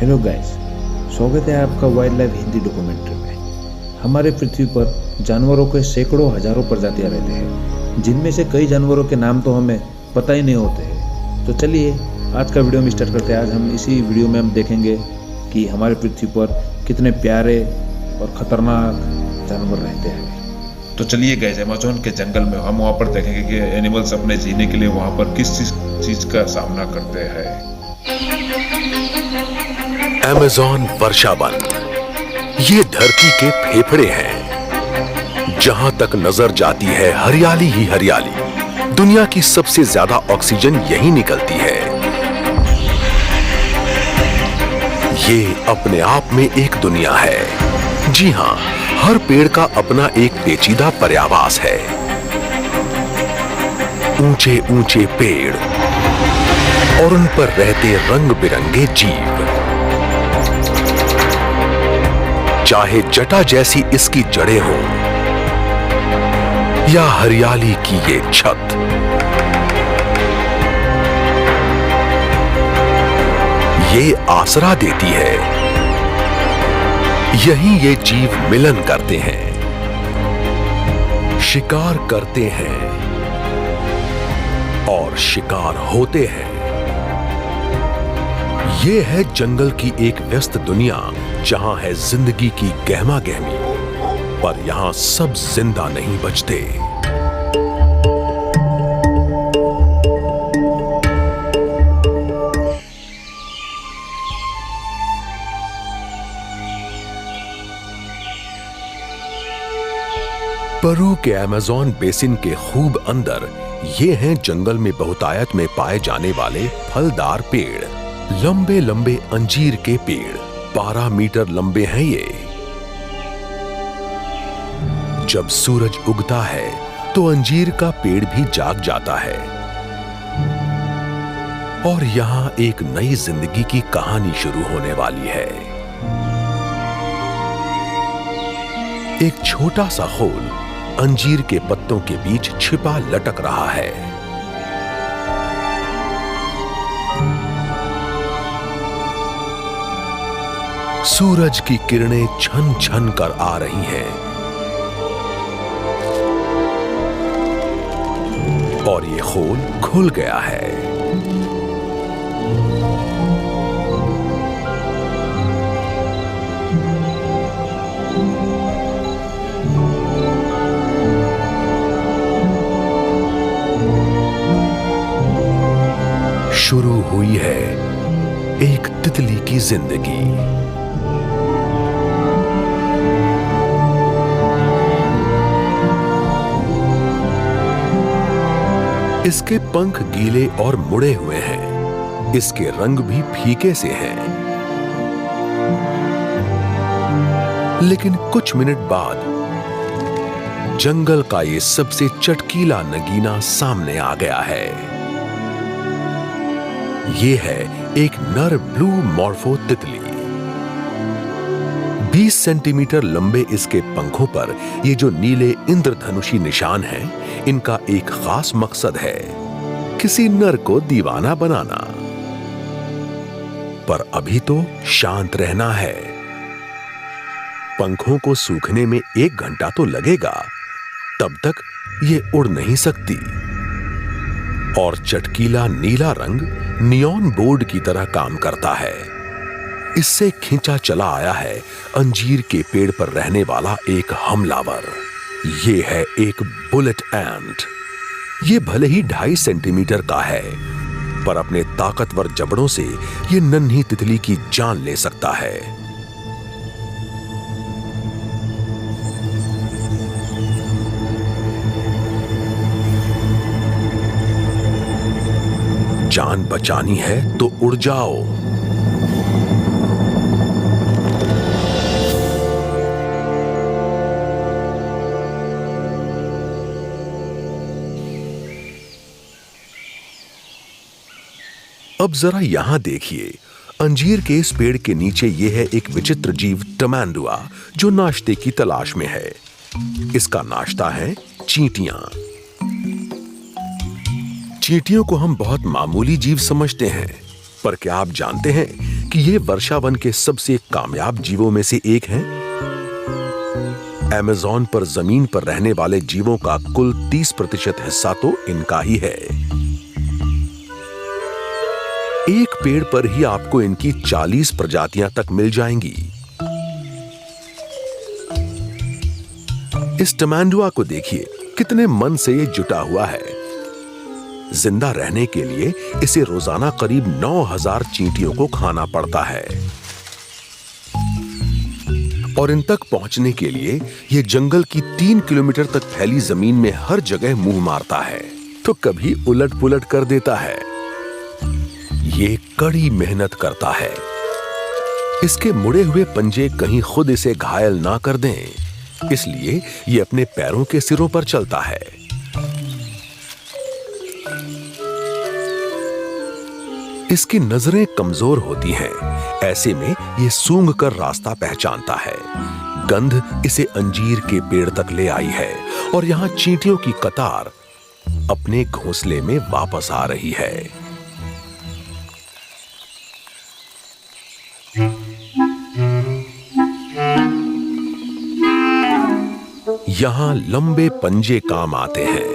Hello guys, स्वागत है आपका वाइल्ड लाइफ हिंदी डॉक्यूमेंट्री में। हमारे पृथ्वी पर जानवरों के सैकड़ों हजारों प्रजातियां रहते हैं, जिनमें से कई जानवरों के नाम तो हमें पता ही नहीं होते हैं। तो चलिए आज का वीडियो हम स्टार्ट करते हैं। आज हम इसी वीडियो में हम देखेंगे कि हमारे पृथ्वी पर कितने प्यारे और खतरनाक जानवर रहते हैं। तो चलिए गाइस, अमेज़न के जंगल में हम वहाँ पर देखेंगे कि एनिमल्स अपने जीने के लिए वहाँ पर किस चीज का सामना करते हैं। अमेज़न वर्षा वन ये धरती के फेफड़े हैं। जहां तक नजर जाती है हरियाली ही हरियाली। दुनिया की सबसे ज्यादा ऑक्सीजन यहीं निकलती है। ये अपने आप में एक दुनिया है। जी हां, हर पेड़ का अपना एक पेचीदा पर्यावास है। ऊंचे ऊंचे पेड़ और उन पर रहते रंग बिरंगे जीव। चाहे जटा जैसी इसकी जड़ें हों या हरियाली की ये छत, ये आसरा देती है। यहीं ये जीव मिलन करते हैं, शिकार करते हैं और शिकार होते हैं। ये है जंगल की एक व्यस्त दुनिया, जहां है जिंदगी की गहमा गहमी, पर यहां सब जिंदा नहीं बचते। पेरू के अमेज़न बेसिन के खूब अंदर ये हैं जंगल में बहुतायत में पाए जाने वाले फलदार पेड़। लंबे लंबे अंजीर के पेड़ 12 मीटर लंबे हैं ये। जब सूरज उगता है तो अंजीर का पेड़ भी जाग जाता है और यहां एक नई जिंदगी की कहानी शुरू होने वाली है। एक छोटा सा खोल अंजीर के पत्तों के बीच छिपा लटक रहा है। सूरज की किरणें छन छन कर आ रही हैं और ये खोल खुल गया है। शुरू हुई है एक तितली की जिंदगी। इसके पंख गीले और मुड़े हुए हैं। इसके रंग भी फीके से हैं। लेकिन कुछ मिनट बाद जंगल का ये सबसे चटकीला नगीना सामने आ गया है। ये है एक नर ब्लू मॉर्फो तितली। 20 सेंटीमीटर लंबे इसके पंखों पर ये जो नीले इंद्रधनुषी निशान हैं, इनका एक खास मकसद है, किसी नर को दीवाना बनाना। पर अभी तो शांत रहना है। पंखों को सूखने में 1 घंटा तो लगेगा, तब तक ये उड़ नहीं सकती। और चटकीला नीला रंग नियॉन बोर्ड की तरह काम करता है। इससे खींचा चला आया है अंजीर के पेड़ पर रहने वाला एक हमलावर। ये है एक बुलेट एंट। ये भले ही 2.5 सेंटीमीटर का है, पर अपने ताकतवर जबड़ों से ये नन्ही तितली की जान ले सकता है। जान बचानी है तो उड़ जाओ। अब जरा यहां देखिए, अंजीर के इस पेड़ के नीचे यह है एक विचित्र जीव टमांडुआ, जो नाश्ते की तलाश में है। इसका नाश्ता है चींटियां। चींटियों को हम बहुत मामूली जीव समझते हैं, पर क्या आप जानते हैं कि ये वर्षावन के सबसे कामयाब जीवों में से एक हैं। अमेज़न पर जमीन पर रहने वाले जीवों का कुल 30% हिस्सा तो इनका ही है। एक पेड़ पर ही आपको इनकी 40 प्रजातियां तक मिल जाएंगी। इस टमांडुआ को देखिए, कितने मन से ये जुटा हुआ है। जिंदा रहने के लिए इसे रोजाना करीब 9000 चींटियों को खाना पड़ता है और इन तक पहुंचने के लिए ये जंगल की 3 किलोमीटर तक फैली जमीन में हर जगह मुंह मारता है तो कभी उलट पुलट कर देता है। ये कड़ी मेहनत करता है। इसके मुड़े हुए पंजे कहीं खुद इसे घायल ना कर दें, इसलिए ये अपने पैरों के सिरों पर चलता है। इसकी नजरें कमजोर होती हैं, ऐसे में ये सूंघ कर रास्ता पहचानता है। गंध इसे अंजीर के पेड़ तक ले आई है और यहां चींटियों की कतार अपने घोंसले में वापस आ रही है। यहां लंबे पंजे काम आते हैं।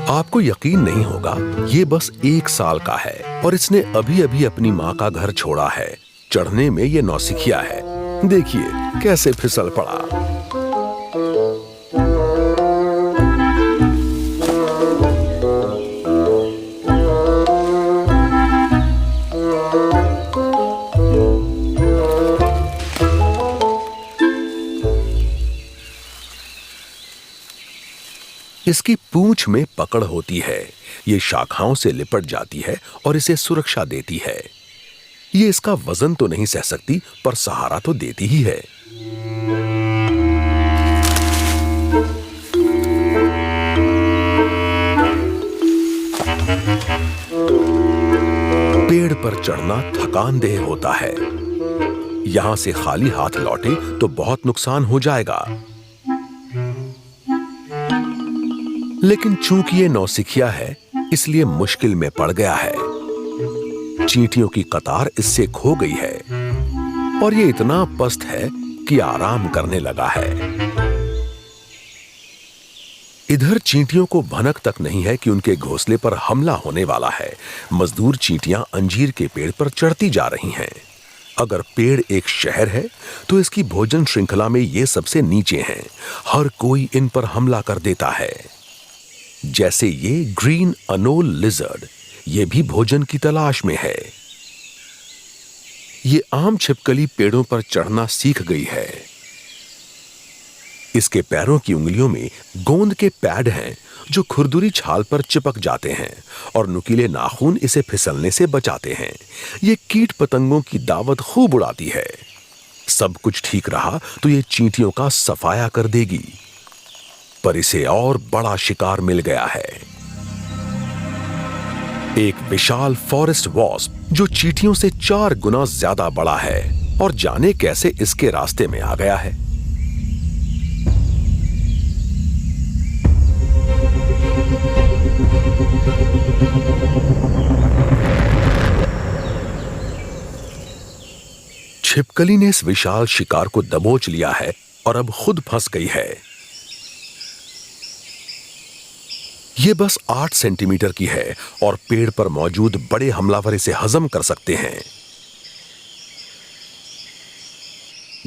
आपको यकीन नहीं होगा, ये बस 1 साल का है और इसने अभी अभी अपनी मां का घर छोड़ा है। चढ़ने में ये नौसिखिया है। देखिए कैसे फिसल पड़ा। इसकी पूंछ में पकड़ होती है। ये शाखाओं से लिपट जाती है और इसे सुरक्षा देती है। ये इसका वजन तो नहीं सह सकती, पर सहारा तो देती ही है। पेड़ पर चढ़ना थकानदेह होता है। यहां से खाली हाथ लौटे तो बहुत नुकसान हो जाएगा। लेकिन चूंकि ये नौसिखिया है, इसलिए मुश्किल में पड़ गया है। चींटियों की कतार इससे खो गई है और ये इतना पस्त है कि आराम करने लगा है। इधर चींटियों को भनक तक नहीं है कि उनके घोंसले पर हमला होने वाला है। मजदूर चींटियां अंजीर के पेड़ पर चढ़ती जा रही हैं। अगर पेड़ एक शहर है तो इसकी भोजन श्रृंखला में ये सबसे नीचे हैं। हर कोई इन पर हमला कर देता है। जैसे ये ग्रीन अनोल लिजर्ड, ये भी भोजन की तलाश में है। ये आम छिपकली पेड़ों पर चढ़ना सीख गई है। इसके पैरों की उंगलियों में गोंद के पैड हैं जो खुरदुरी छाल पर चिपक जाते हैं और नुकीले नाखून इसे फिसलने से बचाते हैं। ये कीट पतंगों की दावत खूब उड़ाती है। सब कुछ ठीक रहा तो ये चींटियों का सफाया कर देगी, पर इसे और बड़ा शिकार मिल गया है। एक विशाल फॉरेस्ट वॉस्प जो चींटियों से 4 गुना ज्यादा बड़ा है और जाने कैसे इसके रास्ते में आ गया है। छिपकली ने इस विशाल शिकार को दबोच लिया है और अब खुद फंस गई है। ये बस 8 सेंटीमीटर की है और पेड़ पर मौजूद बड़े हमलावर इसे हजम कर सकते हैं,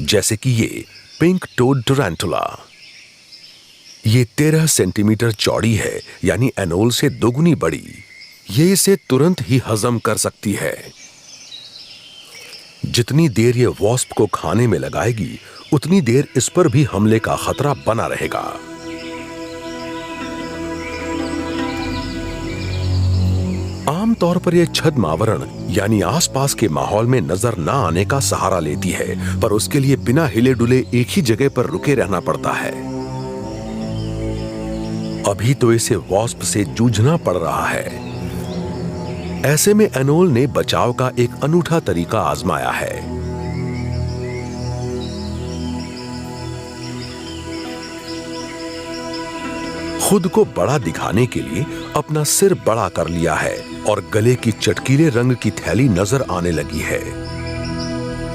जैसे कि ये पिंक टोड टुरंटुला। ये 13 सेंटीमीटर चौड़ी है, यानी एनोल से दोगुनी बड़ी। ये इसे तुरंत ही हजम कर सकती है। जितनी देर ये वॉस्प को खाने में लगाएगी, उतनी देर इस पर भी हमले का खतरा बना रहेगा। आमतौर पर यह छद्म आवरण यानी आसपास के माहौल में नजर ना आने का सहारा लेती है, पर उसके लिए बिना हिले डुले एक ही जगह पर रुके रहना पड़ता है। अभी तो इसे वॉस्प से जूझना पड़ रहा है। ऐसे में एनोल ने बचाव का एक अनूठा तरीका आजमाया है। खुद को बड़ा दिखाने के लिए अपना सिर बड़ा कर लिया है और गले की चटकीले रंग की थैली नजर आने लगी है।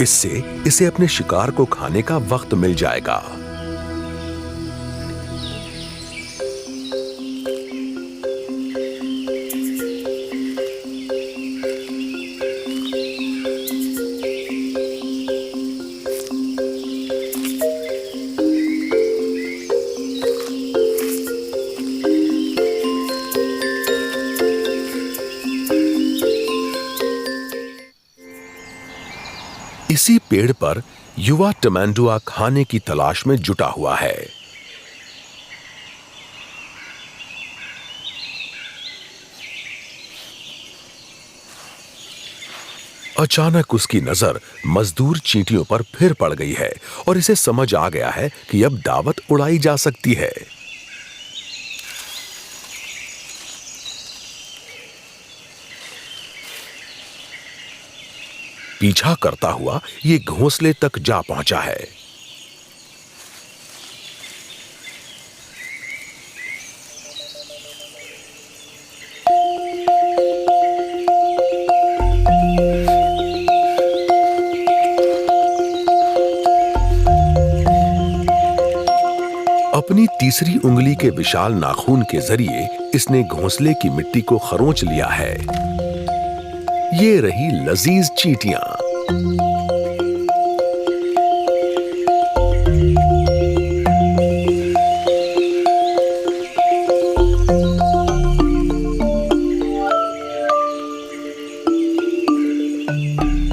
इससे इसे अपने शिकार को खाने का वक्त मिल जाएगा। इसी पेड़ पर युवा टमैंडुआ खाने की तलाश में जुटा हुआ है। अचानक उसकी नजर मजदूर चींटियों पर फिर पड़ गई है और इसे समझ आ गया है कि अब दावत उड़ाई जा सकती है। पीछा करता हुआ ये घोंसले तक जा पहुंचा है। अपनी तीसरी उंगली के विशाल नाखून के जरिए इसने घोंसले की मिट्टी को खरोंच लिया है। ये रही लजीज चींटियां।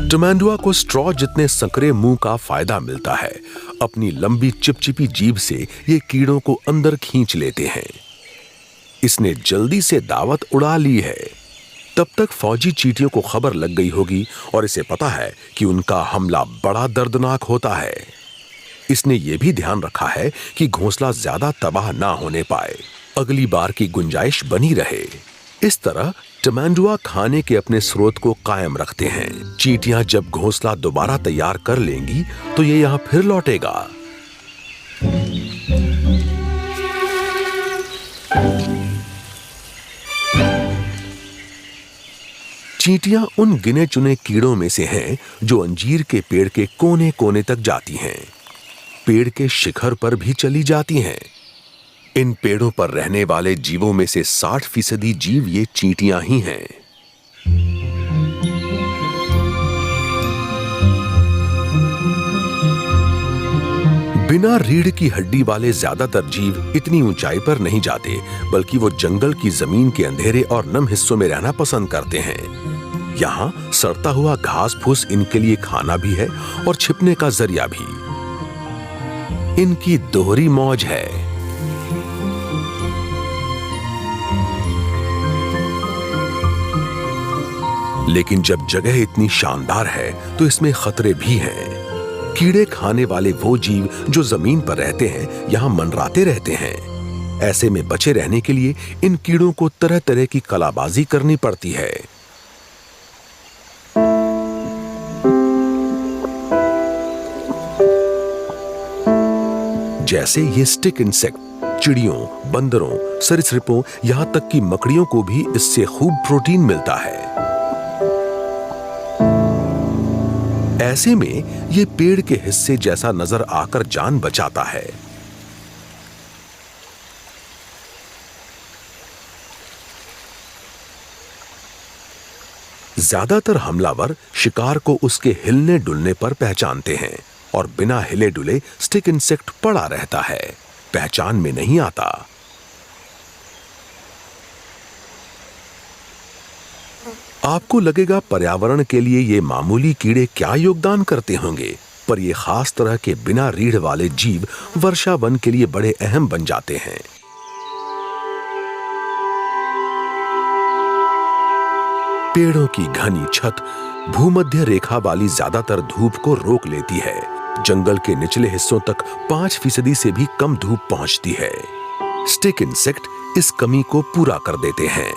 टमैंडुआ को स्ट्रॉ जितने संकरे मुंह का फायदा मिलता है। अपनी लंबी चिपचिपी जीभ से ये कीड़ों को अंदर खींच लेते हैं। इसने जल्दी से दावत उड़ा ली है। तब तक फौजी चींटियों को खबर लग गई होगी और इसे पता है कि उनका हमला बड़ा दर्दनाक होता है। इसने यह भी ध्यान रखा है कि घोंसला ज्यादा तबाह ना होने पाए, अगली बार की गुंजाइश बनी रहे। इस तरह टमैंडुआ खाने के अपने स्रोत को कायम रखते हैं। चींटियां जब घोंसला दोबारा तैयार कर लेंगी तो ये यहां फिर लौटेगा। चींटियां उन गिने चुने कीड़ों में से हैं जो अंजीर के पेड़ के कोने कोने तक जाती हैं। पेड़ के शिखर पर भी चली जाती हैं। इन पेड़ों पर रहने वाले जीवों में से 60% जीव ये चींटियां ही हैं। बिना रीढ़ की हड्डी वाले ज्यादातर जीव इतनी ऊंचाई पर नहीं जाते, बल्कि वो जंगल की जमीन के अंधेरे और नम हिस्सों में रहना पसंद करते हैं। यहाँ सड़ता हुआ घास फूस इनके लिए खाना भी है और छिपने का जरिया भी। इनकी दोहरी मौज है। लेकिन जब जगह इतनी शानदार है तो इसमें खतरे भी हैं। कीड़े खाने वाले वो जीव जो जमीन पर रहते हैं यहां मंडराते रहते हैं। ऐसे में बचे रहने के लिए इन कीड़ों को तरह तरह की कलाबाजी करनी पड़ती है। जैसे ये स्टिक इंसेक्ट, चिड़ियों, बंदरों, सरीसृपों, यहां तक कि मकड़ियों को भी इससे खूब प्रोटीन मिलता है। ऐसे में ये पेड़ के हिस्से जैसा नजर आकर जान बचाता है। ज्यादातर हमलावर शिकार को उसके हिलने डुलने पर पहचानते हैं और बिना हिले डुले स्टिक इंसेक्ट पड़ा रहता है, पहचान में नहीं आता। आपको लगेगा पर्यावरण के लिए ये मामूली कीड़े क्या योगदान करते होंगे, पर ये खास तरह के बिना रीढ़ वाले जीव वर्षा वन के लिए बड़े अहम बन जाते हैं। पेड़ों की घनी छत भूमध्य रेखा वाली ज्यादातर धूप को रोक लेती है। जंगल के निचले हिस्सों तक 5% से भी कम धूप पहुंचती है। स्टिक इंसेक्ट इस कमी को पूरा कर देते हैं।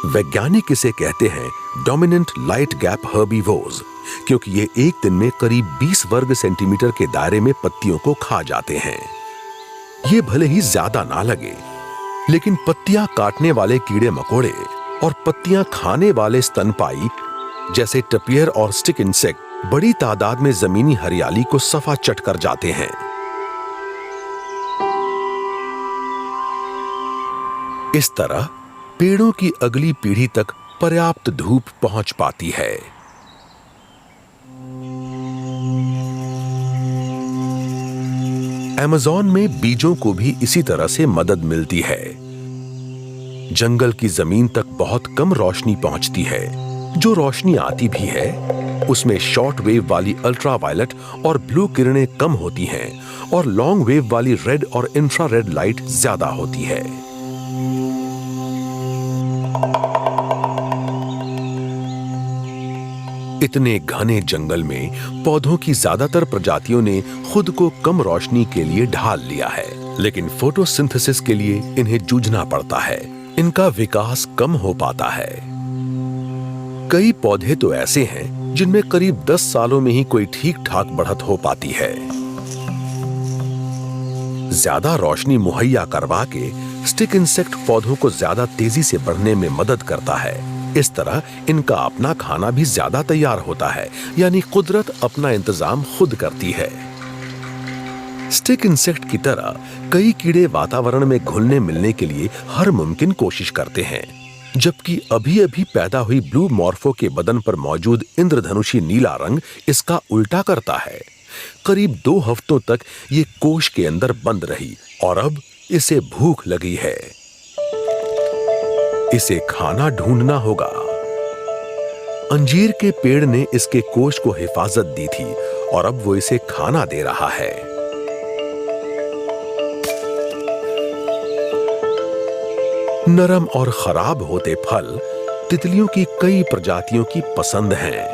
वैज्ञानिक इसे कहते हैं डोमिनेंट लाइट गैप हर्बीवोर्स, क्योंकि ये एक दिन में करीब 20 वर्ग सेंटीमीटर के दायरे में पत्तियों को खा जाते हैं। ये भले ही ज्यादा ना लगे, लेकिन पत्तियां काटने वाले कीड़े मकोड़े और पत्तियां खाने वाले स्तनपाई जैसे टपियर और स्टिक इंसेक्ट बड़ी तादाद में जमीनी हरियाली को सफा चट कर जाते हैं। इस तरह पेड़ों की अगली पीढ़ी तक पर्याप्त धूप पहुंच पाती है। अमेज़न में बीजों को भी इसी तरह से मदद मिलती है। जंगल की जमीन तक बहुत कम रोशनी पहुंचती है। जो रोशनी आती भी है उसमें शॉर्ट वेव वाली अल्ट्रावायलेट और ब्लू किरणें कम होती हैं और लॉन्ग वेव वाली रेड और इंफ्रारेड लाइट ज्यादा होती है। इतने घने जंगल में पौधों की ज्यादातर प्रजातियों ने खुद को कम रोशनी के लिए ढाल लिया है, लेकिन फोटोसिंथेसिस के लिए इन्हें जूझना पड़ता है। इनका विकास कम हो पाता है। कई पौधे तो ऐसे हैं जिनमें करीब 10 सालों में ही कोई ठीक ठाक बढ़त हो पाती है। ज्यादा रोशनी मुहैया करवा के स्टिक इंसेक्ट पौधों को ज्यादा तेजी से बढ़ने में मदद करता है। इस तरह इनका अपना खाना भी ज्यादा तैयार होता है, यानी कुदरत अपना इंतजाम खुद करती है। स्टिक इंसेक्ट की तरह कई कीड़े वातावरण में घुलने मिलने के लिए हर मुमकिन कोशिश करते हैं, जबकि अभी अभी पैदा हुई ब्लू मॉर्फो के बदन पर मौजूद इंद्रधनुषी नीला रंग इसका उल्टा करता है। करीब 2 हफ्तों तक ये कोश के अंदर बंद रही और अब इसे भूख लगी है। इसे खाना ढूंढना होगा। अंजीर के पेड़ ने इसके कोश को हिफाजत दी थी और अब वो इसे खाना दे रहा है। नरम और खराब होते फल तितलियों की कई प्रजातियों की पसंद हैं।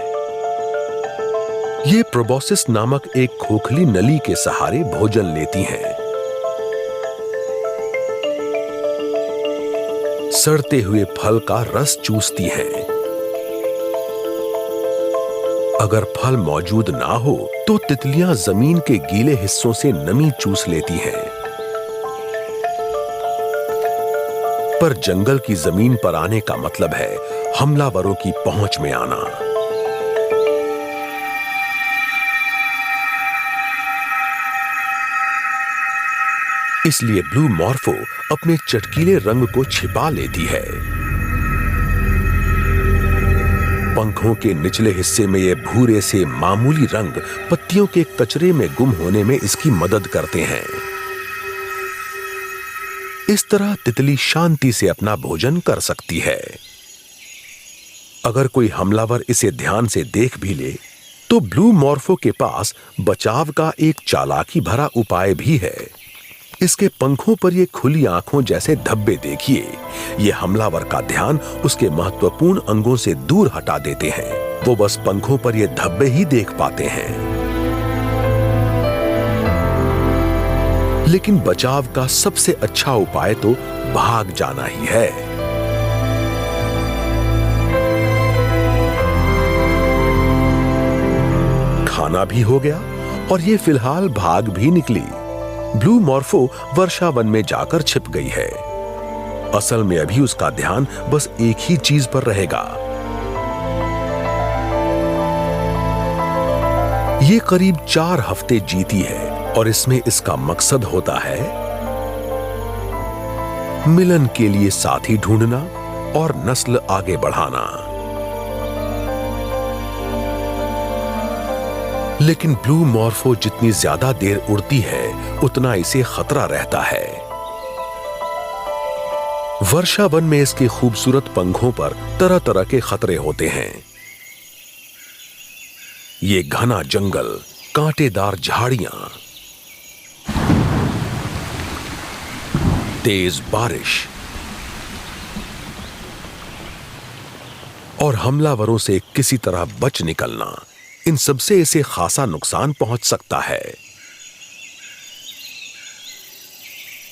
ये प्रोबोसिस नामक एक खोखली नली के सहारे भोजन लेती हैं। सड़ते हुए फल का रस चूसती हैं। अगर फल मौजूद ना हो तो तितलियां जमीन के गीले हिस्सों से नमी चूस लेती हैं। पर जंगल की जमीन पर आने का मतलब है हमलावरों की पहुंच में आना। इसलिए ब्लू मॉर्फो अपने चटकीले रंग को छिपा लेती है। पंखों के निचले हिस्से में ये भूरे से मामूली रंग पत्तियों के कचरे में गुम होने में इसकी मदद करते हैं। इस तरह तितली शांति से अपना भोजन कर सकती है। अगर कोई हमलावर इसे ध्यान से देख भी ले तो ब्लू मॉर्फो के पास बचाव का एक चालाकी भरा उपाय भी है। इसके पंखों पर ये खुली आंखों जैसे धब्बे देखिए। ये हमलावर का ध्यान उसके महत्वपूर्ण अंगों से दूर हटा देते हैं। वो बस पंखों पर ये धब्बे ही देख पाते हैं। लेकिन बचाव का सबसे अच्छा उपाय तो भाग जाना ही है। खाना भी हो गया और ये फिलहाल भाग भी निकली। ब्लू मॉर्फो वर्षा वन में जाकर छिप गई है। असल में अभी उसका ध्यान बस एक ही चीज पर रहेगा। ये करीब 4 हफ्ते जीती है और इसमें इसका मकसद होता है मिलन के लिए साथी ढूंढना और नस्ल आगे बढ़ाना। लेकिन ब्लू मॉर्फो जितनी ज्यादा देर उड़ती है उतना इसे खतरा रहता है। वर्षा वन में इसके खूबसूरत पंखों पर तरह तरह के खतरे होते हैं। ये घना जंगल, कांटेदार झाड़ियां, तेज बारिश और हमलावरों से किसी तरह बच निकलना, इन सबसे इसे खासा नुकसान पहुंच सकता है।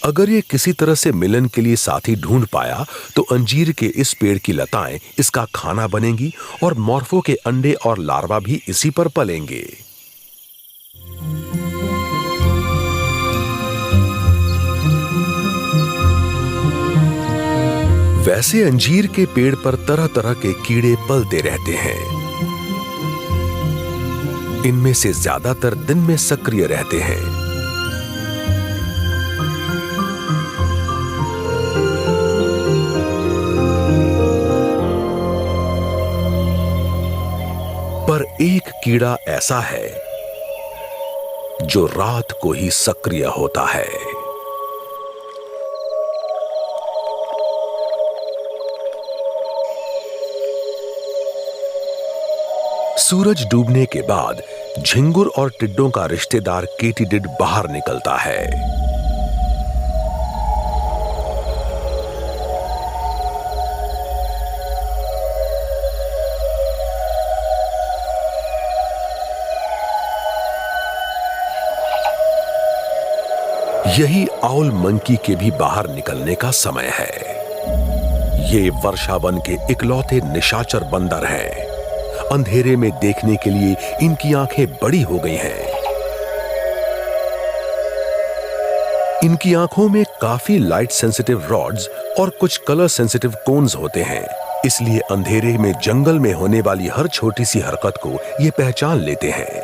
अगर ये किसी तरह से मिलन के लिए साथी ढूंढ पाया तो अंजीर के इस पेड़ की लताएं इसका खाना बनेंगी और मॉर्फो के अंडे और लार्वा भी इसी पर पलेंगे। वैसे अंजीर के पेड़ पर तरह तरह के कीड़े पलते रहते हैं। इनमें से ज्यादातर दिन में सक्रिय रहते हैं। पर एक कीड़ा ऐसा है जो रात को ही सक्रिय होता है। सूरज डूबने के बाद झिंगुर और टिड्डों का रिश्तेदार केटीडिड बाहर निकलता है। यही आउल मंकी के भी बाहर निकलने का समय है। ये वर्षावन के इकलौते निशाचर बंदर हैं। अंधेरे में देखने के लिए इनकी आंखें बड़ी हो गई हैं। इनकी आंखों में काफी लाइट सेंसिटिव रॉड्स और कुछ कलर सेंसिटिव कोन्स होते हैं, इसलिए अंधेरे में जंगल में होने वाली हर छोटी सी हरकत को ये पहचान लेते हैं।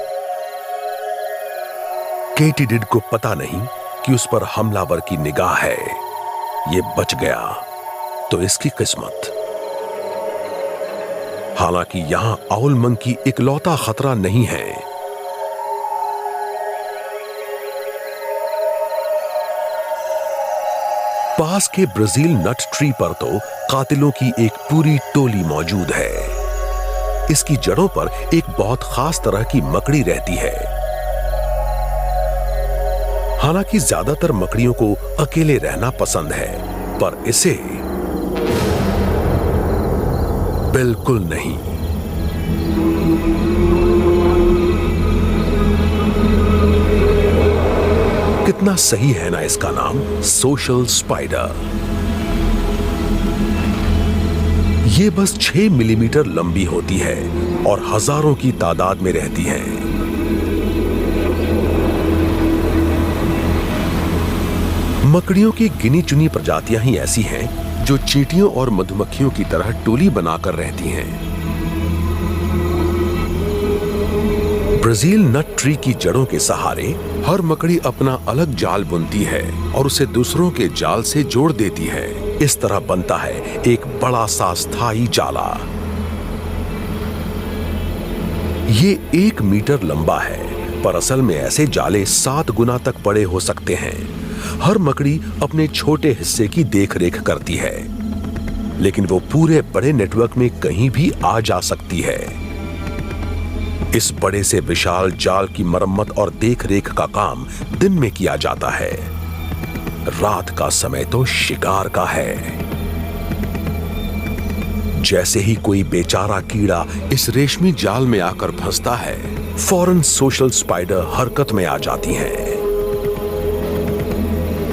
केटीडिड को पता नहीं कि उस पर हमलावर की निगाह है। ये बच गया तो इसकी किस्मत। हालांकि यहां आउल मंकी इकलौता खतरा नहीं है। पास के ब्राजील नट ट्री पर तो कातिलों की एक पूरी टोली मौजूद है। इसकी जड़ों पर एक बहुत खास तरह की मकड़ी रहती है। हालांकि ज्यादातर मकड़ियों को अकेले रहना पसंद है, पर इसे बिल्कुल नहीं। कितना सही है ना इसका नाम, सोशल स्पाइडर। ये बस 6 मिलीमीटर लंबी होती है और हजारों की तादाद में रहती है। मकड़ियों की गिनी चुनी प्रजातियां ही ऐसी हैं जो चींटियों और मधुमक्खियों की तरह टोली बनाकर रहती हैं। ब्राजील नट ट्री की जड़ों के सहारे हर मकड़ी अपना अलग जाल बुनती है और उसे दूसरों के जाल से जोड़ देती है। इस तरह बनता है एक बड़ा सा स्थायी जाला। ये 1 मीटर लंबा है, पर असल में ऐसे जाले 7 गुना तक बड़े हो सकते हैं। हर मकड़ी अपने छोटे हिस्से की देखरेख करती है, लेकिन वो पूरे बड़े नेटवर्क में कहीं भी आ जा सकती है। इस बड़े से विशाल जाल की मरम्मत और देखरेख का काम दिन में किया जाता है। रात का समय तो शिकार का है। जैसे ही कोई बेचारा कीड़ा इस रेशमी जाल में आकर फंसता है, फौरन सोशल स्पाइडर हरकत में आ जाती हैं।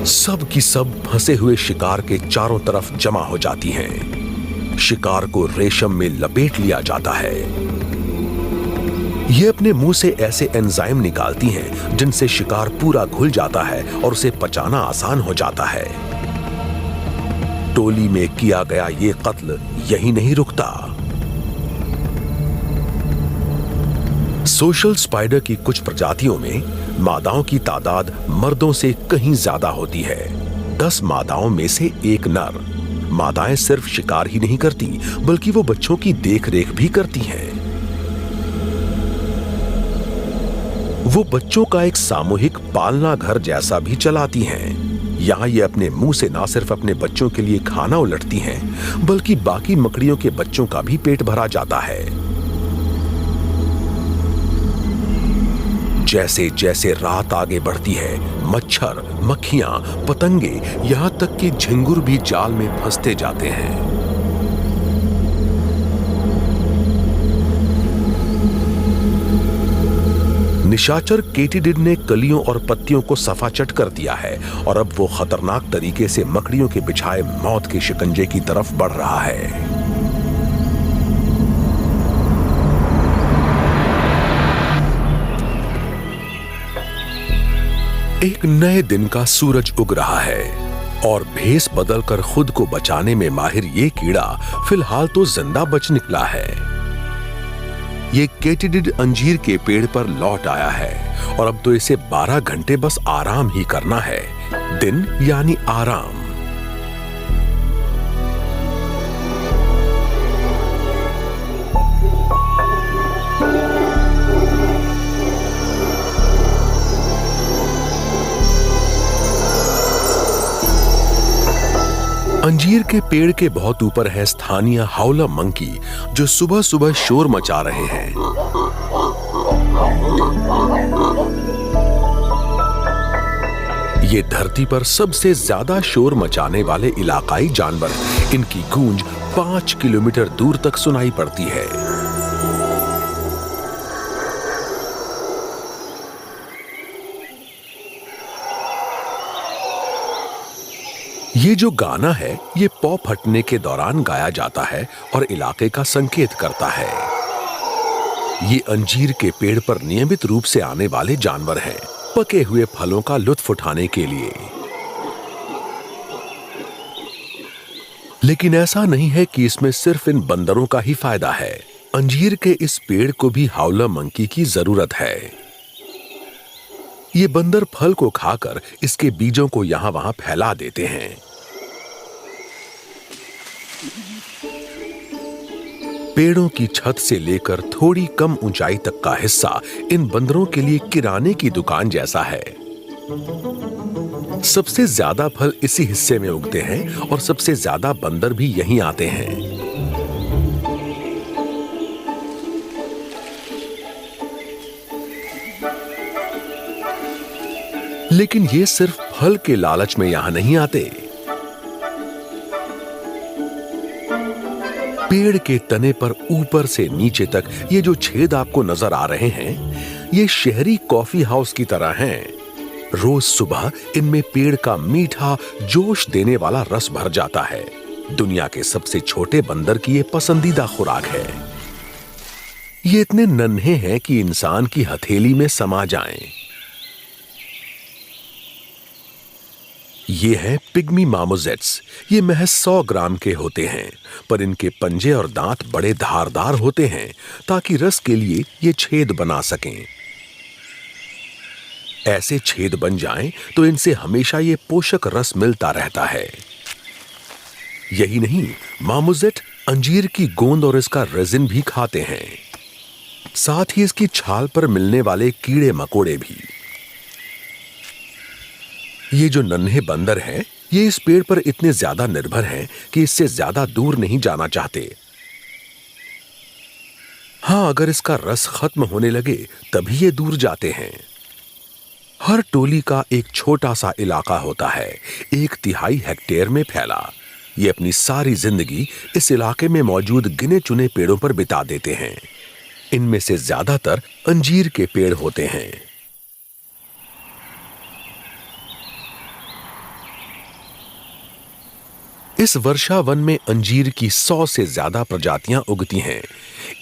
सब की सब फंसे हुए शिकार के चारों तरफ जमा हो जाती हैं। शिकार को रेशम में लपेट लिया जाता है। ये अपने मुंह से ऐसे एंजाइम निकालती हैं जिनसे शिकार पूरा घुल जाता है और उसे पचाना आसान हो जाता है। टोली में किया गया ये कत्ल यही नहीं रुकता। सोशल स्पाइडर की कुछ प्रजातियों में मादाओं की तादाद मर्दों से कहीं ज्यादा होती है। 10 मादाओं में से एक नर। मादाएं सिर्फ शिकार ही नहीं करती, बल्कि वो बच्चों की देखरेख भी करती हैं। वो बच्चों का एक सामूहिक पालना घर जैसा भी चलाती हैं। यहाँ ये अपने मुंह से ना सिर्फ अपने बच्चों के लिए खाना उलटती हैं, बल्कि बाकी मकड़ियों के बच्चों का भी पेट भरा जाता है। जैसे जैसे रात आगे बढ़ती है, मच्छर, मक्खियां, पतंगे, यहां तक कि झिंगुर भी जाल में फंसते जाते हैं। निशाचर केटीडिड ने कलियों और पत्तियों को सफाचट कर दिया है और अब वो खतरनाक तरीके से मकड़ियों के बिछाए मौत के शिकंजे की तरफ बढ़ रहा है। एक नए दिन का सूरज उग रहा है और भेस बदलकर खुद को बचाने में माहिर ये कीड़ा फिलहाल तो जिंदा बच निकला है। ये केटीडिड अंजीर के पेड़ पर लौट आया है और अब तो इसे 12 घंटे बस आराम ही करना है, दिन यानी आराम। अंजीर के पेड़ के बहुत ऊपर है स्थानीय हाउलर मंकी, जो सुबह सुबह शोर मचा रहे हैं। ये धरती पर सबसे ज्यादा शोर मचाने वाले इलाकाई जानवर हैं। इनकी गूंज 5 किलोमीटर दूर तक सुनाई पड़ती है। ये जो गाना है ये पौ फटने के दौरान गाया जाता है और इलाके का संकेत करता है। ये अंजीर के पेड़ पर नियमित रूप से आने वाले जानवर हैं, पके हुए फलों का लुत्फ उठाने के लिए। लेकिन ऐसा नहीं है कि इसमें सिर्फ इन बंदरों का ही फायदा है। अंजीर के इस पेड़ को भी हाउलर मंकी की जरूरत है। ये बंदर फल को खाकर इसके बीजों को यहां वहां फैला देते हैं। पेड़ों की छत से लेकर थोड़ी कम ऊंचाई तक का हिस्सा इन बंदरों के लिए किराने की दुकान जैसा है। सबसे ज्यादा फल इसी हिस्से में उगते हैं और सबसे ज्यादा बंदर भी यहीं आते हैं। लेकिन ये सिर्फ फल के लालच में यहां नहीं आते। पेड़ के तने पर ऊपर से नीचे तक ये जो छेद आपको नजर आ रहे हैं, ये शहरी कॉफी हाउस की तरह हैं। रोज सुबह इनमें पेड़ का मीठा जोश देने वाला रस भर जाता है। दुनिया के सबसे छोटे बंदर की ये पसंदीदा खुराक है। ये इतने नन्हे हैं कि इंसान की हथेली में समा जाएं। ये है पिग्मी मार्मोजेट्स। ये महज 100 ग्राम के होते हैं, पर इनके पंजे और दांत बड़े धारदार होते हैं ताकि रस के लिए ये छेद बना सकें। ऐसे छेद बन जाएं तो इनसे हमेशा ये पोषक रस मिलता रहता है। यही नहीं, मार्मोजेट अंजीर की गोंद और इसका रेजिन भी खाते हैं, साथ ही इसकी छाल पर मिलने वाले कीड़े मकोड़े भी। ये जो नन्हे बंदर हैं, ये इस पेड़ पर इतने ज्यादा निर्भर हैं कि इससे ज्यादा दूर नहीं जाना चाहते। हां, अगर इसका रस खत्म होने लगे तभी ये दूर जाते हैं। हर टोली का एक छोटा सा इलाका होता है, 1/3 हेक्टेयर में फैला। ये अपनी सारी जिंदगी इस इलाके में मौजूद गिने चुने पेड़ों पर बिता देते हैं। इनमें से ज्यादातर अंजीर के पेड़ होते हैं। इस वर्षा वन में अंजीर की 100 से ज्यादा प्रजातियां उगती हैं।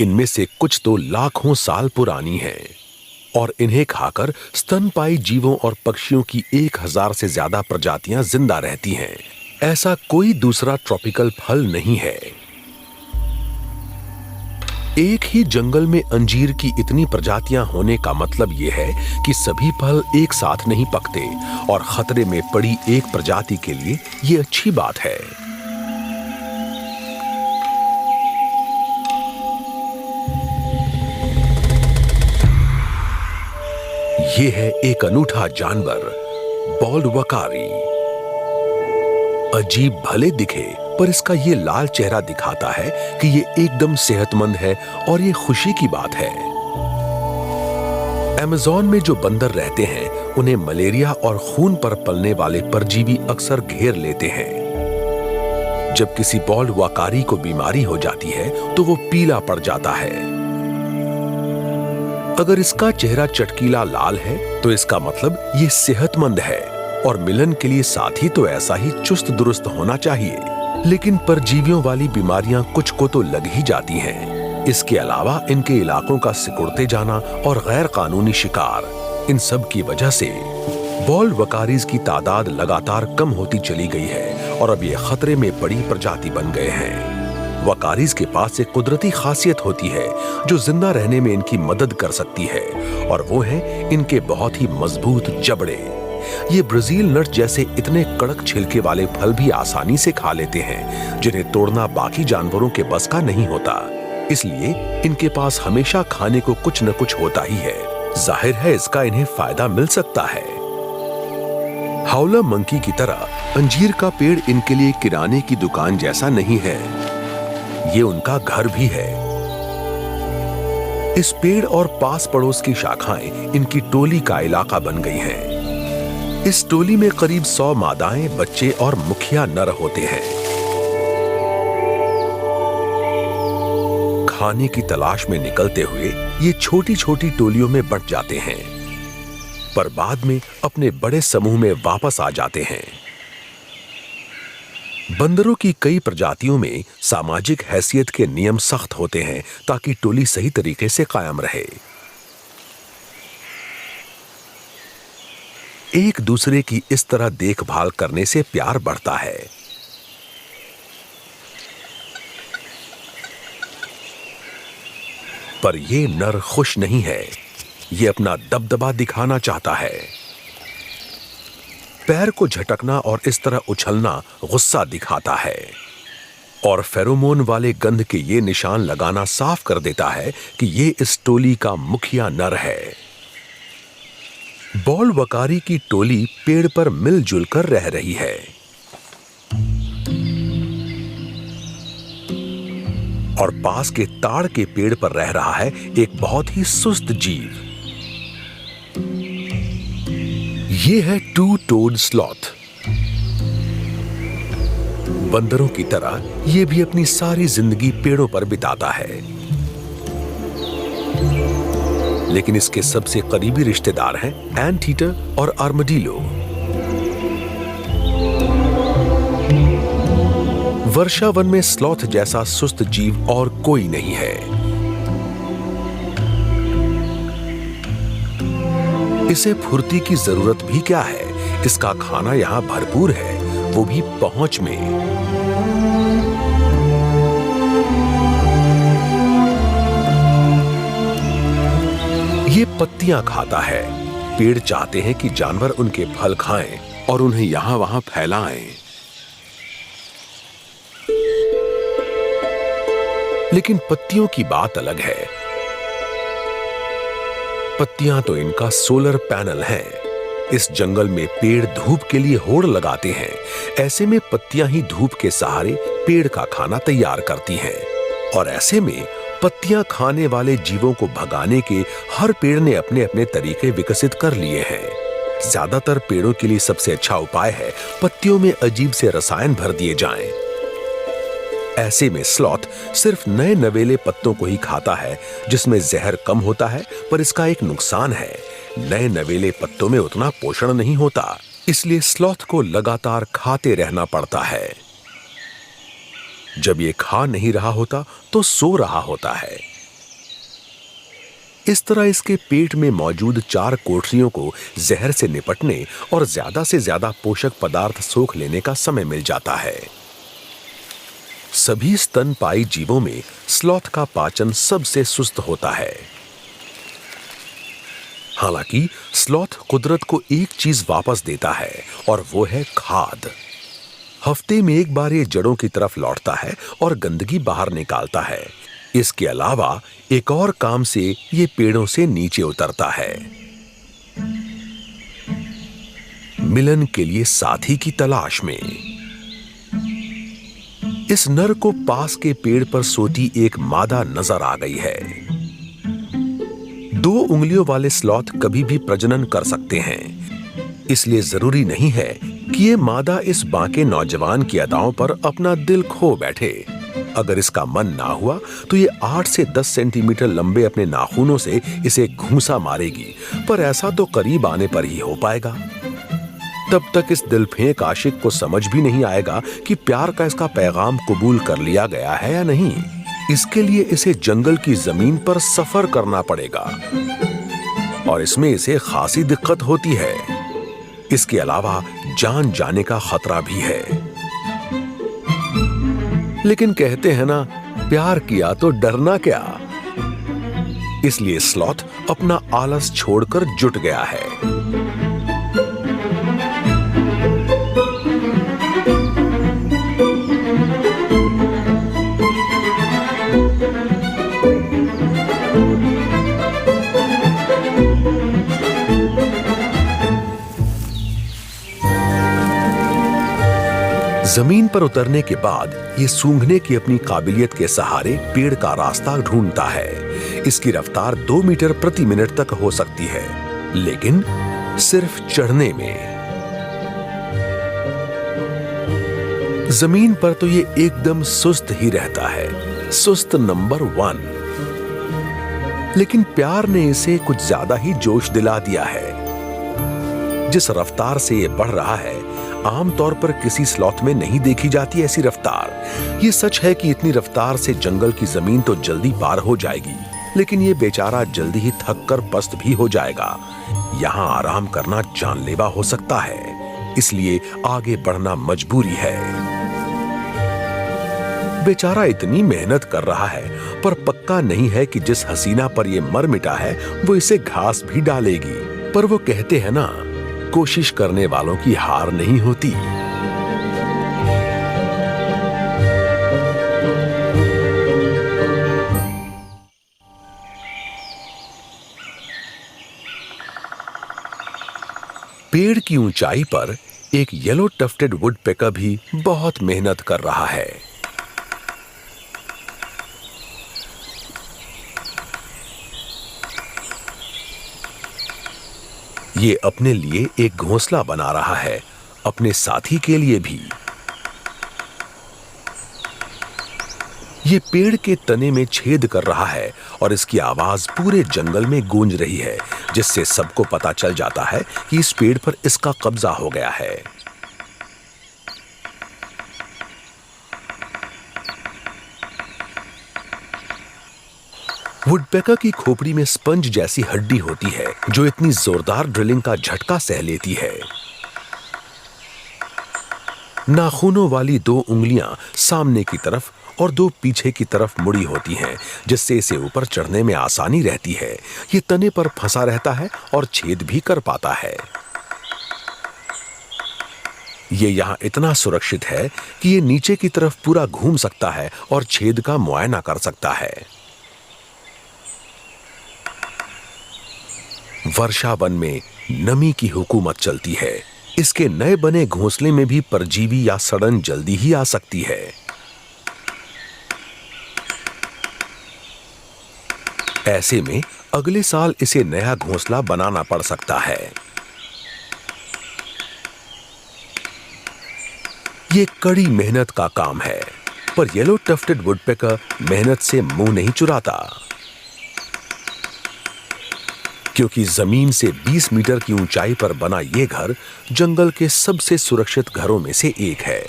इनमें से कुछ तो लाखों साल पुरानी हैं और इन्हें खाकर स्तनपायी जीवों और पक्षियों की 1000 से ज्यादा प्रजातियां जिंदा रहती हैं। ऐसा कोई दूसरा ट्रॉपिकल फल नहीं है। एक ही जंगल में अंजीर की इतनी प्रजातियां होने का मतलब यह है कि सभी फल एक साथ नहीं पकते और खतरे में पड़ी एक प्रजाति के लिए यह अच्छी बात है। यह है एक अनूठा जानवर, बॉल्ड वकारी। अजीब भले दिखे, पर इसका ये लाल चेहरा दिखाता है कि ये एकदम सेहतमंद है और ये खुशी की बात है। अमेज़न में जो बंदर रहते हैं, उन्हें मलेरिया और खून पर पलने वाले परजीवी अक्सर घेर लेते हैं। जब किसी बॉल्ड वकारी को बीमारी हो जाती है तो वो पीला पड़ जाता है। अगर इसका चेहरा चटकीला लाल है तो इसका मतलब ये सेहतमंद है और मिलन के लिए साथी तो ऐसा ही चुस्त दुरुस्त होना चाहिए। लेकिन परजीवियों वाली बीमारियां कुछ को तो लग ही जाती हैं। इसके अलावा इनके इलाकों का सिकुड़ते जाना और गैर कानूनी शिकार, इन सब की वजह से बॉल्ड वकारीज की तादाद लगातार कम होती चली गई है और अब ये खतरे में बड़ी प्रजाति बन गए हैं। वकारीज के पास एक कुदरती खासियत होती है जो जिंदा रहने में इनकी मदद कर सकती है और वो है इनके बहुत ही मजबूत जबड़े। ये ब्राजील नट जैसे इतने कड़क छिलके वाले फल भी आसानी से खा लेते हैं जिन्हें तोड़ना बाकी जानवरों के बस का नहीं होता। इसलिए इनके पास हमेशा खाने को कुछ न कुछ होता ही है। जाहिर है इसका इन्हें फायदा मिल सकता है। हाउला मंकी की तरह अंजीर का पेड़ इनके लिए किराने की दुकान जैसा नहीं है, ये उनका घर भी है। इस पेड़ और पास पड़ोस की शाखाएं इनकी टोली का इलाका बन गई हैं। इस टोली में करीब 100 मादाएं, बच्चे और मुखिया नर होते हैं। खाने की तलाश में निकलते हुए ये छोटी छोटी टोलियों में बंट जाते हैं, पर बाद में अपने बड़े समूह में वापस आ जाते हैं। बंदरों की कई प्रजातियों में सामाजिक हैसियत के नियम सख्त होते हैं ताकि टोली सही तरीके से कायम रहे। एक दूसरे की इस तरह देखभाल करने से प्यार बढ़ता है। पर ये नर खुश नहीं है, ये अपना दबदबा दिखाना चाहता है। पैर को झटकना और इस तरह उछलना गुस्सा दिखाता है और फेरोमोन वाले गंध के ये निशान लगाना साफ कर देता है कि ये इस टोली का मुखिया नर है। बॉल्ड वकारी की टोली पेड़ पर मिलजुल कर रह रही है और पास के ताड़ के पेड़ पर रह रहा है एक बहुत ही सुस्त जीव। ये है टू टोड स्लॉथ। बंदरों की तरह ये भी अपनी सारी जिंदगी पेड़ों पर बिताता है, लेकिन इसके सबसे करीबी रिश्तेदार हैं एंटीटर और आर्मडीलो। वर्षावन में स्लॉथ जैसा सुस्त जीव और कोई नहीं है। इसे फुर्ती की जरूरत भी क्या है, इसका खाना यहां भरपूर है, वो भी पहुंच में। ये पत्तियां खाता है। पेड़ चाहते हैं कि जानवर उनके फल खाएं और उन्हें यहां वहां फैलाएं। लेकिन पत्तियों की बात अलग है। पत्तियां तो इनका सोलर पैनल है। इस जंगल में पेड़ धूप के लिए होड़ लगाते हैं। ऐसे में पत्तियां ही धूप के सहारे पेड़ का खाना तैयार करती हैं और ऐसे में पत्तियां खाने वाले जीवों को भगाने के हर पेड़ ने अपने अपने तरीके विकसित कर लिए हैं। ज्यादातर पेड़ों के लिए सबसे अच्छा उपाय है पत्तियों में अजीब से रसायन भर दिए जाएं। ऐसे में स्लॉथ सिर्फ नए नवेले पत्तों को ही खाता है जिसमें जहर कम होता है, पर इसका एक नुकसान है, नए नवेले पत्तों में उतना पोषण नहीं होता, इसलिए स्लॉथ को लगातार खाते रहना पड़ता है। जब ये खा नहीं रहा होता तो सो रहा होता है। इस तरह इसके पेट में मौजूद 4 कोठरियों को जहर से निपटने और ज्यादा से ज्यादा पोषक पदार्थ सोख लेने का समय मिल जाता है। सभी स्तनपायी जीवों में स्लॉथ का पाचन सबसे सुस्त होता है। हालांकि स्लॉथ कुदरत को एक चीज वापस देता है और वो है खाद। हफ्ते में एक बार ये जड़ों की तरफ लौटता है और गंदगी बाहर निकालता है। इसके अलावा एक और काम से ये पेड़ों से नीचे उतरता है, मिलन के लिए साथी की तलाश में। इस नर को पास के पेड़ पर सोती एक मादा नजर आ गई है। 2 उंगलियों वाले स्लॉथ कभी भी प्रजनन कर सकते हैं, इसलिए जरूरी नहीं है कि ये मादा इस बांके नौजवान की अदाओं पर अपना दिल खो बैठे। अगर इसका मन ना हुआ तो ये 8 से 10 सेंटीमीटर लंबे अपने नाखूनों से इसे घूंसा मारेगी, पर ऐसा तो करीब आने पर ही हो पाएगा। तब तक इस दिलफेंक आशिक को समझ भी नहीं आएगा कि प्यार का इसका पैगाम कबूल कर लिया गया है या नहीं। इसके लिए इसे जंगल की जमीन पर सफर करना पड़ेगा और इसमें इसे खासी दिक्कत होती है। इसके अलावा जान जाने का खतरा भी है। लेकिन कहते हैं ना, प्यार किया तो डरना क्या। इसलिए स्लॉथ अपना आलस छोड़कर जुट गया है। जमीन पर उतरने के बाद ये सूंघने की अपनी काबिलियत के सहारे पेड़ का रास्ता ढूंढता है। इसकी रफ्तार 2 मीटर प्रति मिनट तक हो सकती है, लेकिन सिर्फ चढ़ने में। जमीन पर तो ये एकदम सुस्त ही रहता है, सुस्त नंबर 1। लेकिन प्यार ने इसे कुछ ज्यादा ही जोश दिला दिया है। जिस रफ्तार से ये बढ़ रहा है, आमतौर पर किसी स्लॉथ में नहीं देखी जाती ऐसी रफ्तार। ये सच है कि इतनी रफ्तार से जंगल की जमीन तो जल्दी पार हो जाएगी, लेकिन ये बेचारा जल्दी ही थक कर पस्त भी हो जाएगा। यहाँ आराम करना जानलेवा हो सकता है, इसलिए आगे बढ़ना मजबूरी है। बेचारा इतनी मेहनत कर रहा है, पर पक्का नहीं है कि जिस हसीना पर ये मर मिटा है वो इसे घास भी डालेगी। पर वो कहते हैं ना, कोशिश करने वालों की हार नहीं होती। पेड़ की ऊंचाई पर एक येलो टफ्टेड वुडपेकर भी बहुत मेहनत कर रहा है। ये अपने लिए एक घोंसला बना रहा है, अपने साथी के लिए भी। ये पेड़ के तने में छेद कर रहा है और इसकी आवाज पूरे जंगल में गूंज रही है, जिससे सबको पता चल जाता है कि इस पेड़ पर इसका कब्जा हो गया है। वुडपेकर की खोपड़ी में स्पंज जैसी हड्डी होती है, जो इतनी जोरदार ड्रिलिंग का झटका सह लेती है। नाखूनों वाली 2 उंगलियां सामने की तरफ और 2 पीछे की तरफ मुड़ी होती हैं, जिससे इसे ऊपर चढ़ने में आसानी रहती है। ये तने पर फंसा रहता है और छेद भी कर पाता है। ये यहाँ इतना सुरक्षित है कि ये नीचे की तरफ पूरा घूम सकता है और छेद का मुआयना कर सकता है। वर्षा वन में नमी की हुकूमत चलती है। इसके नए बने घोंसले में भी परजीवी या सड़न जल्दी ही आ सकती है। ऐसे में अगले साल इसे नया घोंसला बनाना पड़ सकता है। ये कड़ी मेहनत का काम है, पर येलो टफ्टेड वुडपेकर मेहनत से मुंह नहीं चुराता, क्योंकि जमीन से 20 मीटर की ऊंचाई पर बना यह घर जंगल के सबसे सुरक्षित घरों में से एक है।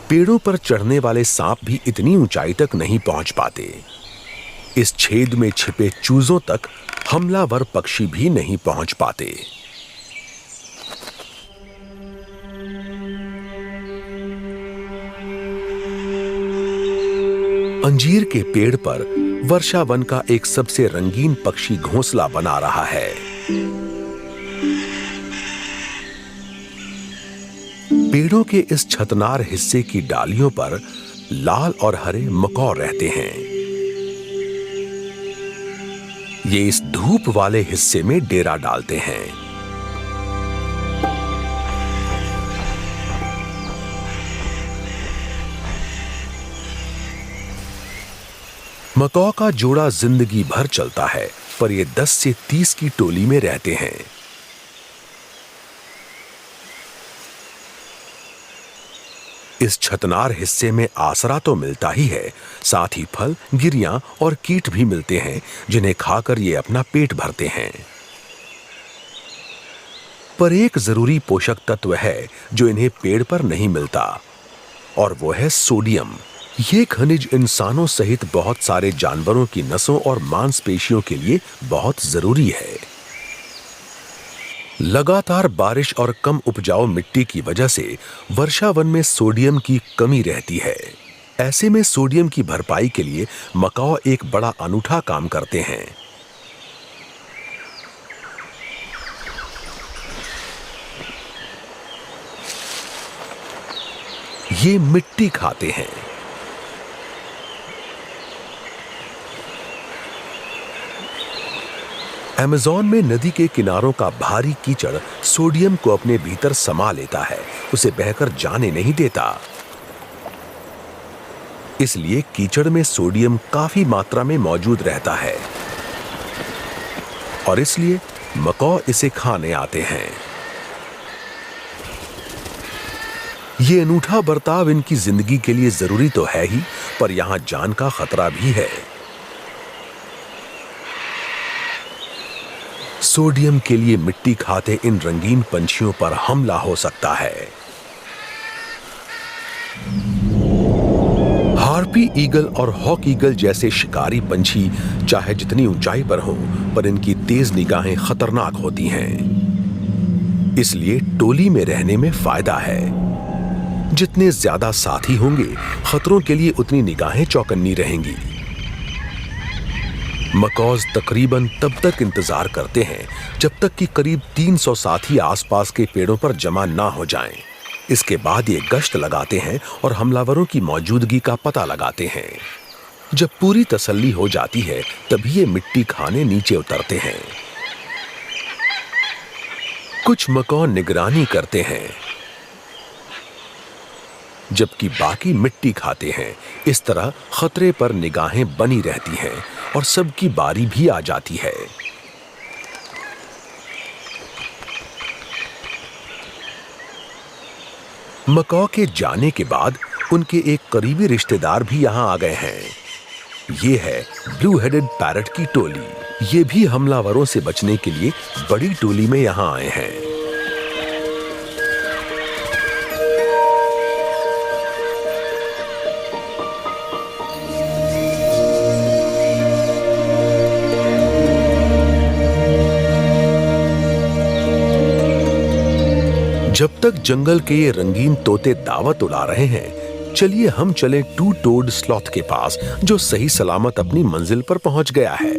पेड़ों पर चढ़ने वाले सांप भी इतनी ऊंचाई तक नहीं पहुंच पाते। इस छेद में छिपे चूजों तक हमलावर पक्षी भी नहीं पहुंच पाते। अंजीर के पेड़ पर वर्षा वन का एक सबसे रंगीन पक्षी घोंसला बना रहा है। पेड़ों के इस छतनार हिस्से की डालियों पर लाल और हरे मकौर रहते हैं। ये इस धूप वाले हिस्से में डेरा डालते हैं। मकौ का जोड़ा जिंदगी भर चलता है, पर ये 10 से 30 की टोली में रहते हैं। इस छतनार हिस्से में आसरा तो मिलता ही है, साथ ही फल, गिरियां और कीट भी मिलते हैं जिन्हें खाकर ये अपना पेट भरते हैं। पर एक जरूरी पोषक तत्व है जो इन्हें पेड़ पर नहीं मिलता, और वो है सोडियम। ये खनिज इंसानों सहित बहुत सारे जानवरों की नसों और मांसपेशियों के लिए बहुत जरूरी है। लगातार बारिश और कम उपजाऊ मिट्टी की वजह से वर्षावन में सोडियम की कमी रहती है। ऐसे में सोडियम की भरपाई के लिए मकाओ एक बड़ा अनूठा काम करते हैं। ये मिट्टी खाते हैं। अमेज़न में नदी के किनारों का भारी कीचड़ सोडियम को अपने भीतर समा लेता है, उसे बहकर जाने नहीं देता। इसलिए कीचड़ में सोडियम काफी मात्रा में मौजूद रहता है और इसलिए मकाओ इसे खाने आते हैं। ये अनूठा बर्ताव इनकी जिंदगी के लिए जरूरी तो है ही, पर यहां जान का खतरा भी है। सोडियम के लिए मिट्टी खाते इन रंगीन पंछियों पर हमला हो सकता है। हार्पी ईगल और हॉक ईगल जैसे शिकारी पंछी चाहे जितनी ऊंचाई पर हों, पर इनकी तेज निगाहें खतरनाक होती हैं। इसलिए टोली में रहने में फायदा है। जितने ज्यादा साथी होंगे, खतरों के लिए उतनी निगाहें चौकन्नी रहेंगी। मकौज तकरीबन तब तक इंतजार करते हैं जब तक कि करीब 300 साथी आसपास के पेड़ों पर जमा ना हो जाएं। इसके बाद ये गश्त लगाते हैं और हमलावरों की मौजूदगी का पता लगाते हैं। जब पूरी तसल्ली हो जाती है, तभी ये मिट्टी खाने नीचे उतरते हैं। कुछ मकौ निगरानी करते हैं, जबकि बाकी मिट्टी खाते हैं। इस तरह खतरे पर निगाहें बनी रहती हैं और सबकी बारी भी आ जाती है। मकौ के जाने के बाद उनके एक करीबी रिश्तेदार भी यहां आ गए हैं। ये है ब्लू हेडेड पैरट की टोली। ये भी हमलावरों से बचने के लिए बड़ी टोली में यहां आए हैं। जब तक जंगल के ये रंगीन तोते दावत उड़ा रहे हैं, चलिए हम चलें टू टोड स्लॉथ के पास, जो सही सलामत अपनी मंजिल पर पहुंच गया है।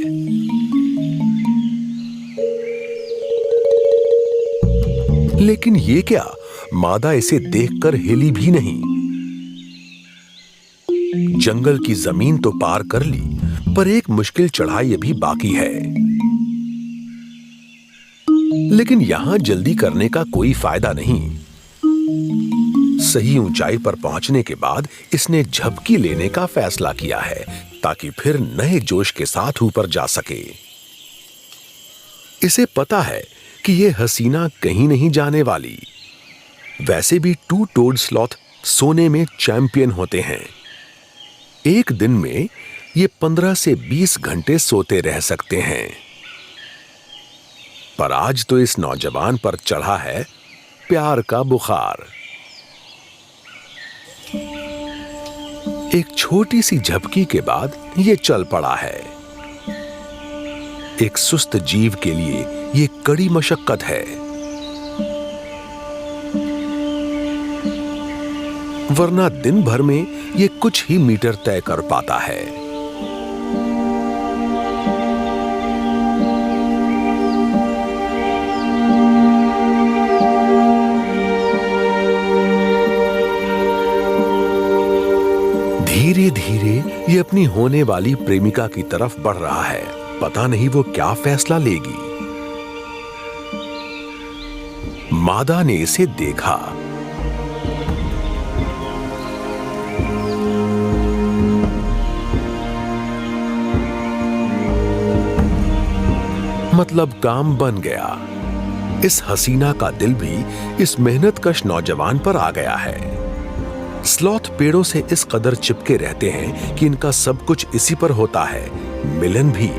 लेकिन ये क्या, मादा इसे देखकर हिली भी नहीं। जंगल की जमीन तो पार कर ली, पर एक मुश्किल चढ़ाई अभी बाकी है। लेकिन यहां जल्दी करने का कोई फायदा नहीं। सही ऊंचाई पर पहुंचने के बाद इसने झपकी लेने का फैसला किया है, ताकि फिर नए जोश के साथ ऊपर जा सके। इसे पता है कि यह हसीना कहीं नहीं जाने वाली। वैसे भी टू टोड स्लॉथ सोने में चैंपियन होते हैं। एक दिन में ये 15 से 20 घंटे सोते रह सकते हैं। पर आज तो इस नौजवान पर चढ़ा है प्यार का बुखार। एक छोटी सी झपकी के बाद ये चल पड़ा है। एक सुस्त जीव के लिए ये कड़ी मशक्कत है, वरना दिन भर में ये कुछ ही मीटर तय कर पाता है। धीरे धीरे ये अपनी होने वाली प्रेमिका की तरफ बढ़ रहा है। पता नहीं वो क्या फैसला लेगी। मादा ने इसे देखा। मतलब काम बन गया। इस हसीना का दिल भी इस मेहनतकश नौजवान पर आ गया है। स्लॉथ पेड़ों से इस कदर चिपके रहते हैं कि इनका सब कुछ इसी पर होता है, मिलन भी।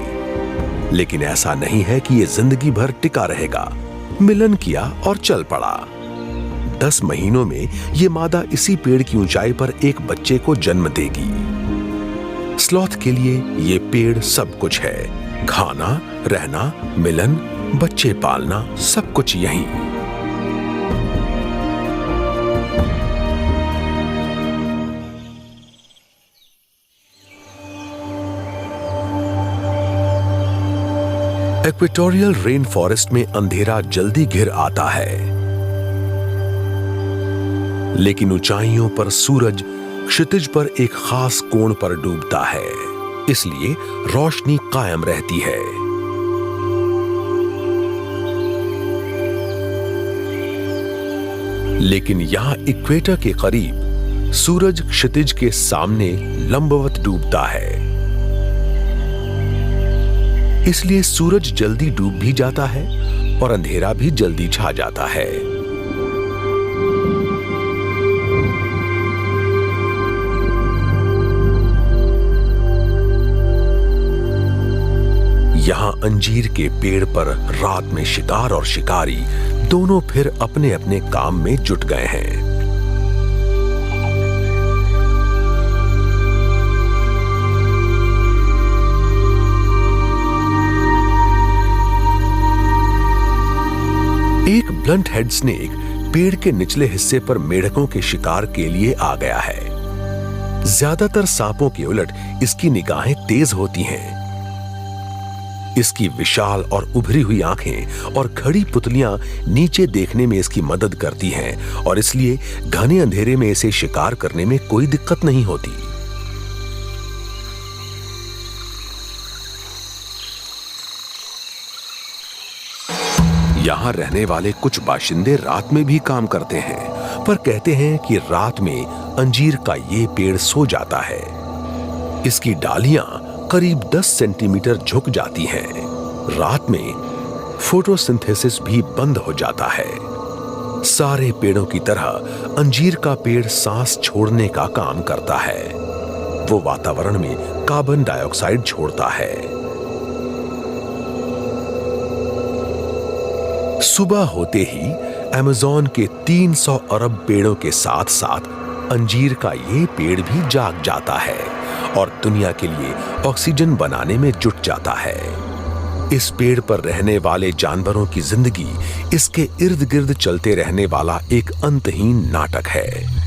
लेकिन ऐसा नहीं है कि ये जिंदगी भर टिका रहेगा। मिलन किया और चल पड़ा। 10 महीनों में ये मादा इसी पेड़ की ऊंचाई पर एक बच्चे को जन्म देगी। स्लॉथ के लिए ये पेड़ सब कुछ है। खाना, रहना, मिलन, बच्चे पालना, सब कुछ यहीं। इक्वेटोरियल रेन फॉरेस्ट में अंधेरा जल्दी घिर आता है, लेकिन ऊंचाइयों पर सूरज क्षितिज पर एक खास कोण पर डूबता है, इसलिए रोशनी कायम रहती है। लेकिन यहां इक्वेटर के करीब सूरज क्षितिज के सामने लंबवत डूबता है, इसलिए सूरज जल्दी डूब भी जाता है और अंधेरा भी जल्दी छा जाता है। यहां अंजीर के पेड़ पर रात में शिकार और शिकारी दोनों फिर अपने अपने काम में जुट गए हैं। एक ब्लंट हेड स्नेक पेड़ के निचले हिस्से पर मेढकों के शिकार के लिए आ गया है। ज्यादातर सांपों के उलट इसकी निगाहें तेज होती हैं। इसकी विशाल और उभरी हुई आंखें और खड़ी पुतलियां नीचे देखने में इसकी मदद करती हैं और इसलिए घने अंधेरे में इसे शिकार करने में कोई दिक्कत नहीं होती। यहां रहने वाले कुछ बाशिंदे रात में भी काम करते हैं, पर कहते हैं कि रात में अंजीर का ये पेड़ सो जाता है। इसकी डालियां करीब 10 सेंटीमीटर झुक जाती हैं। रात में फोटोसिंथेसिस भी बंद हो जाता है। सारे पेड़ों की तरह अंजीर का पेड़ सांस छोड़ने का काम करता है। वो वातावरण में कार्बन डाइऑक्साइड छोड़ता है। सुबह होते ही अमेज़न के 300 अरब पेड़ों के साथ साथ अंजीर का ये पेड़ भी जाग जाता है और दुनिया के लिए ऑक्सीजन बनाने में जुट जाता है। इस पेड़ पर रहने वाले जानवरों की जिंदगी इसके इर्द गिर्द चलते रहने वाला एक अंतहीन नाटक है।